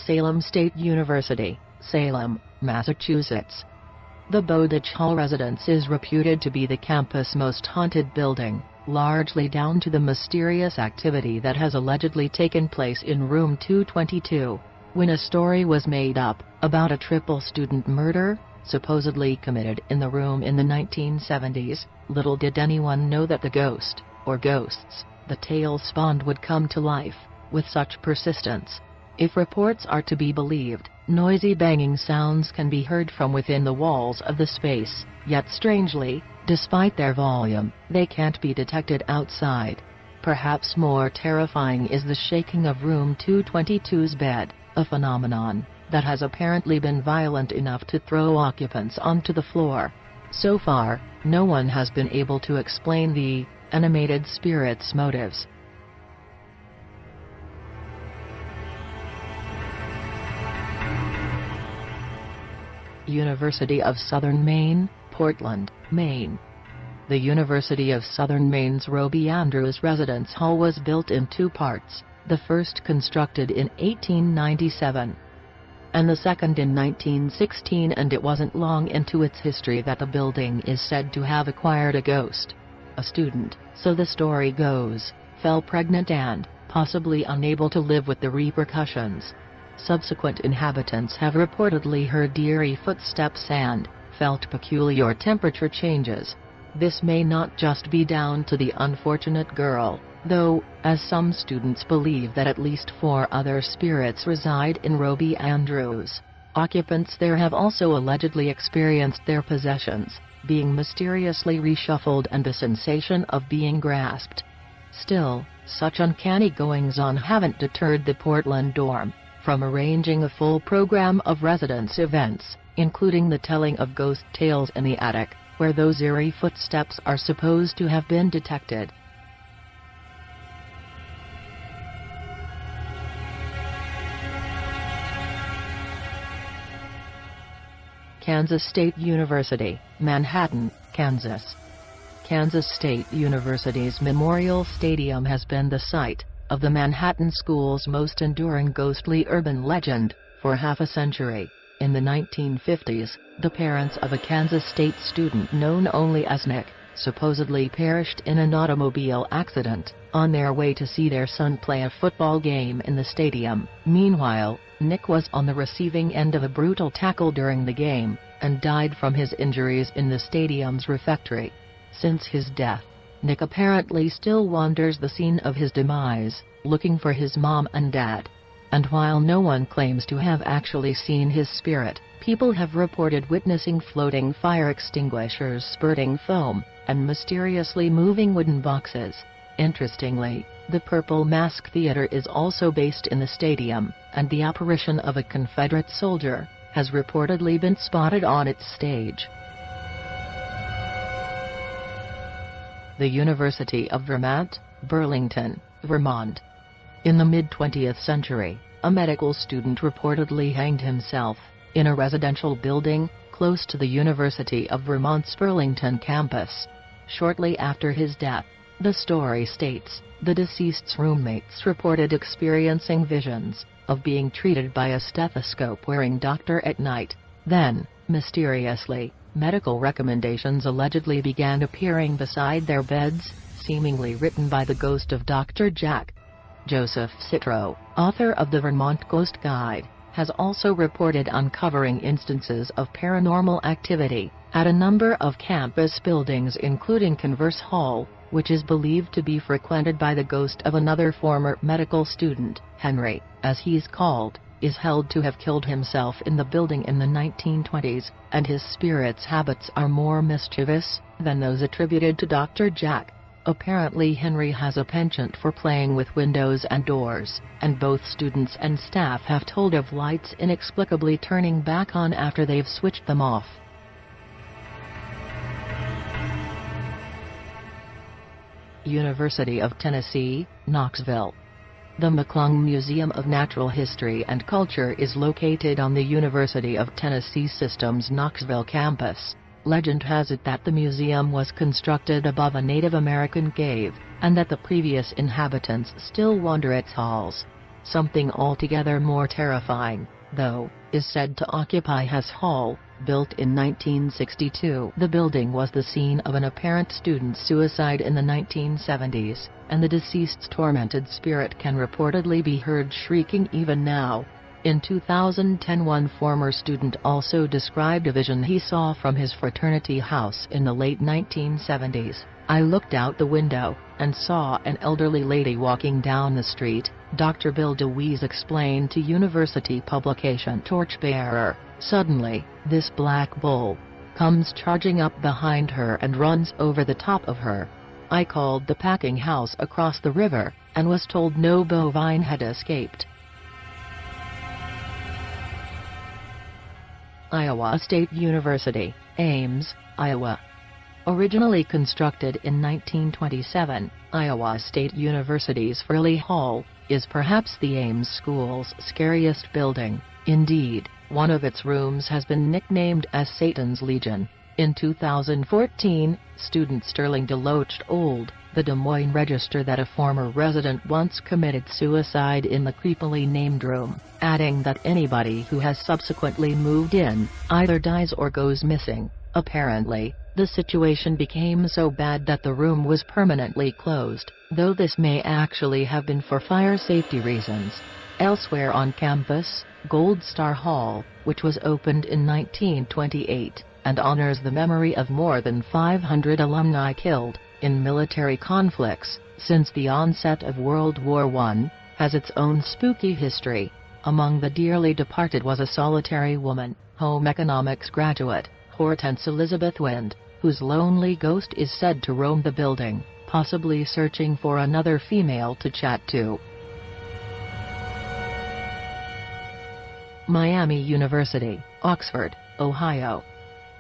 Salem State University, Salem, Massachusetts. The Bowditch Hall residence is reputed to be the campus' most haunted building, largely down to the mysterious activity that has allegedly taken place in room 222. When a story was made up about a triple student murder, supposedly committed in the room in the 1970s, little did anyone know that the ghost, or ghosts, the tale spawned would come to life with such persistence. If reports are to be believed, noisy banging sounds can be heard from within the walls of the space, yet strangely, despite their volume, they can't be detected outside. Perhaps more terrifying is the shaking of room 222's bed, a phenomenon that has apparently been violent enough to throw occupants onto the floor. So far, no one has been able to explain the animated spirit's motives. University of Southern Maine, Portland, Maine. The University of Southern Maine's Roby Andrews Residence Hall was built in two parts, the first constructed in 1897, and the second in 1916, and it wasn't long into its history that the building is said to have acquired a ghost. A student, so the story goes, fell pregnant and, possibly unable to live with the repercussions. Subsequent inhabitants have reportedly heard eerie footsteps and felt peculiar temperature changes. This may not just be down to the unfortunate girl, though, as some students believe that at least 4 other spirits reside in Roby Andrews. Occupants there have also allegedly experienced their possessions being mysteriously reshuffled and the sensation of being grasped. Still, such uncanny goings-on haven't deterred the Portland dorm from arranging a full program of residence events, including the telling of ghost tales in the attic, where those eerie footsteps are supposed to have been detected. Kansas State University, Manhattan, Kansas. Kansas State University's Memorial Stadium has been the site of the Manhattan School's most enduring ghostly urban legend for half a century. In the 1950s, the parents of a Kansas State student known only as Nick supposedly perished in an automobile accident on their way to see their son play a football game in the stadium. Meanwhile, Nick was on the receiving end of a brutal tackle during the game and died from his injuries in the stadium's refectory. Since his death, Nick apparently still wanders the scene of his demise, looking for his mom and dad. And while no one claims to have actually seen his spirit, people have reported witnessing floating fire extinguishers spurting foam and mysteriously moving wooden boxes. Interestingly, the Purple Mask Theater is also based in the stadium, and the apparition of a Confederate soldier has reportedly been spotted on its stage. The University of Vermont, Burlington, Vermont. In the mid-20th century, a medical student reportedly hanged himself in a residential building close to the University of Vermont's Burlington campus. Shortly after his death, the story states, the deceased's roommates reported experiencing visions of being treated by a stethoscope-wearing doctor at night. Then, mysteriously, medical recommendations allegedly began appearing beside their beds, seemingly written by the ghost of Dr. Jack. Joseph Citro, author of the Vermont Ghost Guide, has also reported uncovering instances of paranormal activity at a number of campus buildings, including Converse Hall, which is believed to be frequented by the ghost of another former medical student. Henry, as he's called, is held to have killed himself in the building in the 1920s, and his spirit's habits are more mischievous than those attributed to Dr. Jack. Apparently Henry has a penchant for playing with windows and doors, and both students and staff have told of lights inexplicably turning back on after they've switched them off. University of Tennessee, Knoxville. The McClung Museum of Natural History and Culture is located on the University of Tennessee System's Knoxville campus. Legend has it that the museum was constructed above a Native American cave, and that the previous inhabitants still wander its halls. Something altogether more terrifying, though, is said to occupy Hess Hall, built in 1962. The building was the scene of an apparent student suicide in the 1970s, and the deceased's tormented spirit can reportedly be heard shrieking even now. In 2010, one former student also described a vision he saw from his fraternity house in the late 1970s. "I looked out the window and saw an elderly lady walking down the street," Dr. Bill DeWeese explained to university publication Torchbearer. "Suddenly, this black bull comes charging up behind her and runs over the top of her. I called the packing house across the river, and was told no bovine had escaped." Iowa State University, Ames, Iowa. Originally constructed in 1927, Iowa State University's Frilly Hall is perhaps the Ames School's scariest building. Indeed, one of its rooms has been nicknamed as Satan's Legion. In 2014, student Sterling Deloach told the Des Moines Register that a former resident once committed suicide in the creepily named room, adding that anybody who has subsequently moved in either dies or goes missing. Apparently, the situation became so bad that the room was permanently closed, though this may actually have been for fire safety reasons. Elsewhere on campus, Gold Star Hall, which was opened in 1928, and honors the memory of more than 500 alumni killed in military conflicts since the onset of World War I, has its own spooky history. Among the dearly departed was a solitary woman, home economics graduate, Hortense Elizabeth Wind, whose lonely ghost is said to roam the building, possibly searching for another female to chat to. Miami University, Oxford, Ohio.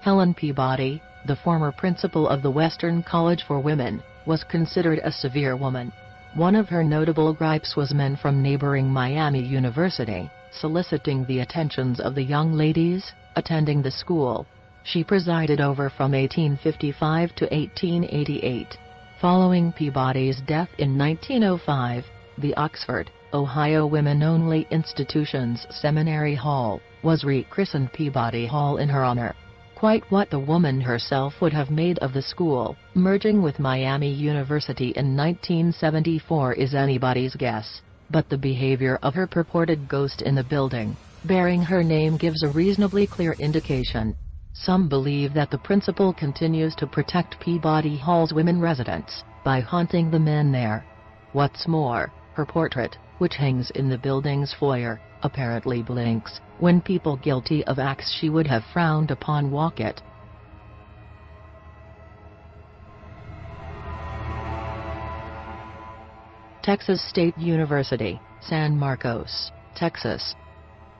Helen Peabody, the former principal of the Western College for Women, was considered a severe woman. One of her notable gripes was men from neighboring Miami University soliciting the attentions of the young ladies attending the school. She presided over from 1855 to 1888. Following Peabody's death in 1905, the Oxford, Ohio Women-Only Institution's Seminary Hall was rechristened Peabody Hall in her honor. Quite what the woman herself would have made of the school, merging with Miami University in 1974, is anybody's guess, but the behavior of her purported ghost in the building, bearing her name, gives a reasonably clear indication. Some believe that the principal continues to protect Peabody Hall's women residents by haunting the men there. What's more, her portrait, which hangs in the building's foyer, apparently blinks when people guilty of acts she would have frowned upon walk it. Texas State University, San Marcos, Texas.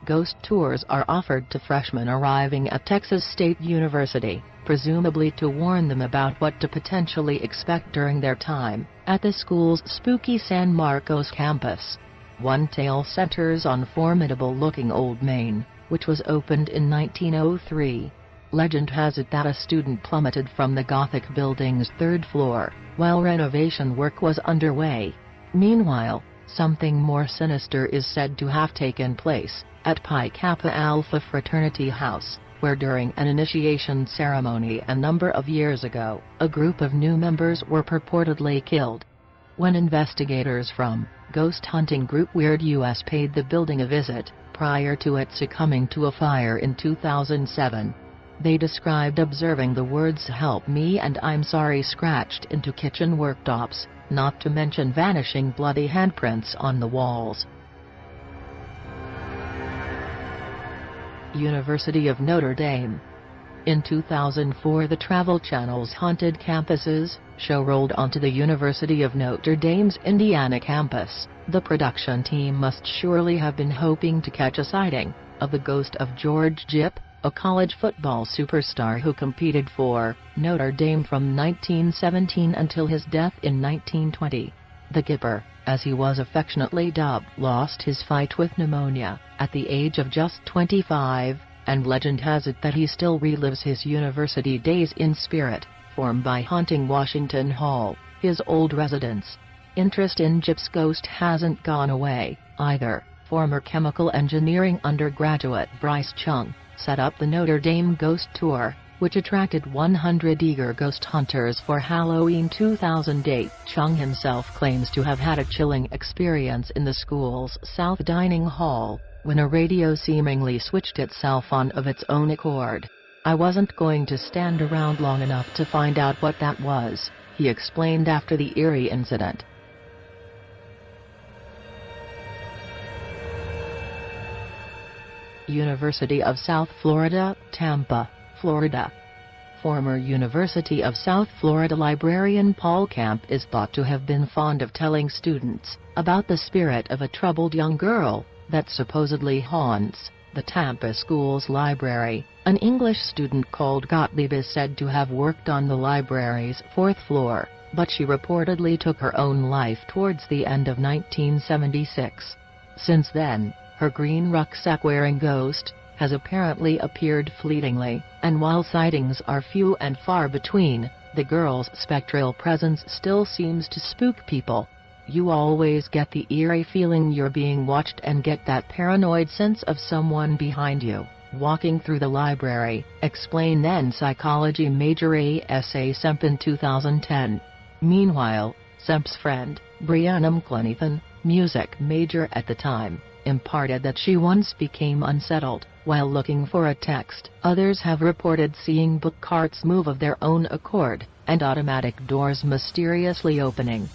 Ghost tours are offered to freshmen arriving at Texas State University, presumably to warn them about what to potentially expect during their time at the school's spooky San Marcos campus. One tale centers on formidable-looking Old Main, which was opened in 1903. Legend has it that a student plummeted from the Gothic building's third floor while renovation work was underway. Meanwhile, something more sinister is said to have taken place at Pi Kappa Alpha Fraternity House, where during an initiation ceremony a number of years ago, a group of new members were purportedly killed. When investigators from ghost hunting group Weird US paid the building a visit, prior to it succumbing to a fire in 2007, they described observing the words "help me" and "I'm sorry" scratched into kitchen worktops, not to mention vanishing bloody handprints on the walls. University of Notre Dame. In 2004, the Travel Channel's Haunted Campuses show rolled onto the University of Notre Dame's Indiana campus. The production team must surely have been hoping to catch a sighting of the ghost of George Gipp, a college football superstar who competed for Notre Dame from 1917 until his death in 1920. The Gipper, as he was affectionately dubbed, lost his fight with pneumonia at the age of just 25, and legend has it that he still relives his university days in spirit form by haunting Washington Hall, his old residence. Interest in Gipp's ghost hasn't gone away, either. Former chemical engineering undergraduate Bryce Chung set up the Notre Dame Ghost Tour, which attracted 100 eager ghost hunters for Halloween 2008. Chung himself claims to have had a chilling experience in the school's South Dining Hall, when a radio seemingly switched itself on of its own accord. "I wasn't going to stand around long enough to find out what that was," he explained after the eerie incident. University of South Florida, Tampa, Florida. Former University of South Florida librarian Paul Camp is thought to have been fond of telling students about the spirit of a troubled young girl that supposedly haunts the Tampa school's library. An English student called Gottlieb is said to have worked on the library's 4th floor, but she reportedly took her own life towards the end of 1976. Since then, her green rucksack-wearing ghost has apparently appeared fleetingly, and while sightings are few and far between, the girl's spectral presence still seems to spook people. "You always get the eerie feeling you're being watched and get that paranoid sense of someone behind you, walking through the library," explained then psychology major A.S.A. Semp in 2010. Meanwhile, Semp's friend, Brianna McClenathan, music major at the time, imparted that she once became unsettled while looking for a text. Others have reported seeing book carts move of their own accord, and automatic doors mysteriously opening.